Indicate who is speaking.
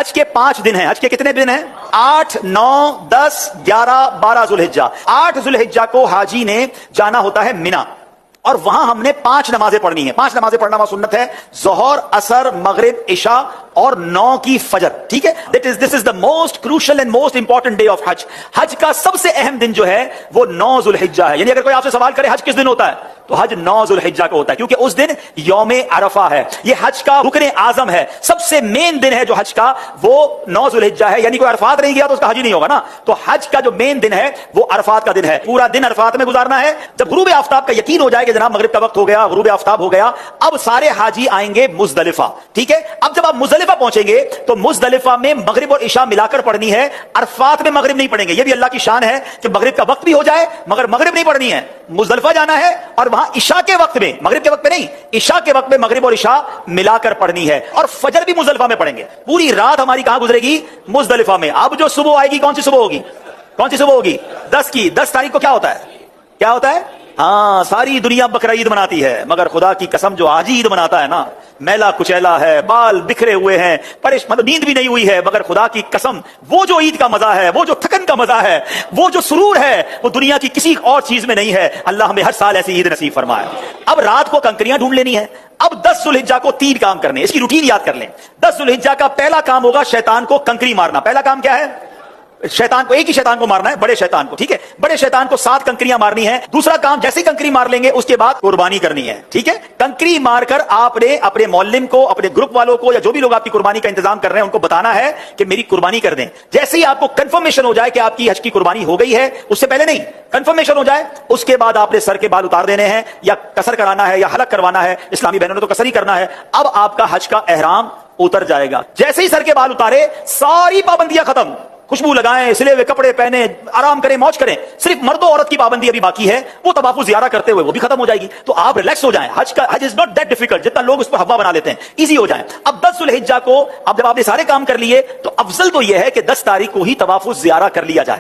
Speaker 1: حج کے 5 دن ہیں. حج کے کتنے دن ہیں؟ 8 9 10 11 12 ذوالحجہ. 8 ذوالحجہ کو حاجی نے جانا ہوتا ہے مینا, اور وہاں ہم نے 5 نمازیں پڑھنی ہیں. 5 نمازیں پڑھنا وہاں سنت ہے, ظہر, عصر, مغرب, عشاء اور 9 کی فجر. ٹھیک ہے, this is the most crucial and most important day of Hajj. Hajj کا سب سے اہم دن جو ہے وہ 9 ذوالحجہ ہے. یعنی اگر کوئی آپ سے سوال کرے حج کس دن ہوتا ہے, تو حج 9 ذوالحجہ کو ہوتا ہے, کیونکہ اس دن یوم عرفہ ہے. یہ حج کا رکن اعظم ہے, سب سے مین دن ہے جو حج کا, وہ 9 ذوالحجہ ہے. یعنی کوئی عرفات نہیں گیا تو اس کا حج ہی نہیں ہوگا نا. تو حج کا جو مین دن ہے وہ عرفات کا دن ہے. پورا دن عرفات میں گزارنا ہے. جب غروب آفتاب کا یقین ہو جائے کہ جناب مغرب کا وقت ہو گیا, غروب آفتاب ہو گیا, اب سارے حاجی آئیں گے مزدلفہ. ٹھیک ہے, اب جب آپ مزدلفہ پہنچیں گے تو مزدلفہ میں مغرب اور عشاء ملا کر پڑھنی ہے. عرفات میں مغرب نہیں پڑھیں گے. یہ بھی اللہ کی شان ہے کہ مغرب کا وقت بھی ہو جائے مگر مغرب نہیں پڑھنی ہے. مزدلفہ جانا ہے اور وہاں عشاء کے وقت میں, مغرب کے وقت میں نہیں, عشاء کے وقت میں مغرب اور عشاء ملا کر پڑھنی ہے. اور فجر بھی مزدلفہ میں پڑھیں گے. پوری رات ہماری کہاں گزرے گی؟ مزدلفہ میں. اب جو صبح آئے گی, کون سی صبح ہوگی؟ کون سی صبح ہوگی؟ 10 کی. 10 تاریخ کو کیا ہوتا ہے؟ کیا ہوتا ہے؟ ہاں, ساری دنیا بقرعید مناتی ہے مگر خدا کی قسم جو آج عید مناتا ہے نا, میلا کچیلا ہے, بال بکھرے ہوئے ہیں, مطلب نیند بھی نہیں ہوئی ہے, مگر خدا کی قسم وہ جو عید کا مزہ ہے, وہ جو تھکن کا مزہ ہے, وہ جو سرور ہے, وہ دنیا کی کسی اور چیز میں نہیں ہے. اللہ ہمیں ہر سال ایسی عید نصیب فرمائے. اب رات کو کنکریاں ڈھونڈ لینی ہے. اب 10 ذوالحجہ کو 3 کام کرنے, اس کی روٹین یاد کر لیں. 10 ذوالحجہ کا پہلا کام ہوگا شیطان کو کنکری مارنا. پہلا کام کیا ہے؟ شیطان کو, ایک ہی شیطان کو مارنا ہے, بڑے شیطان کو. ٹھیک ہے, بڑے شیطان کو 7 کنکریاں مارنی ہیں. دوسرا کام, جیسے کنکری مار لیں گے اس کے بعد قربانی کرنی ہے. ٹھیک ہے, کنکری مار کر آپ نے اپنے معلم کو, اپنے گروپ والوں کو, یا جو بھی لوگ آپ کی قربانی کا انتظام کر رہے ہیں ان کو بتانا ہے کہ میری قربانی کر دیں. جیسے ہی آپ کو کنفرمیشن ہو جائے کہ آپ کی حج کی قربانی ہو گئی ہے, اس سے پہلے نہیں, کنفرمیشن ہو جائے, اس کے بعد آپ نے سر کے بال اتار دینے ہیں, یا قصر کرانا ہے, یا حلق کروانا ہے. اسلامی بہنوں نے تو قصر ہی کرنا ہے. اب آپ کا حج کا احرام اتر جائے گا. جیسے ہی سر کے بال اتارے, ساری پابندیاں ختم. خوشبو لگائیں, سلے ہوئے کپڑے پہنے, آرام کریں, موج کریں. صرف مرد و عورت کی پابندی ابھی باقی ہے, وہ طواف زیارہ کرتے ہوئے وہ بھی ختم ہو جائے گی. تو آپ ریلیکس ہو جائیں. حج از ناٹ دیٹ ڈیفیکلٹ جتنا لوگ اس کو ہوا بنا لیتے ہیں. ایزی ہو جائیں. اب 10 ذوالحجہ کو, اب جب آپ نے سارے کام کر لیے تو افضل تو یہ ہے کہ 10 تاریخ کو ہی طواف زیارہ کر لیا جائے.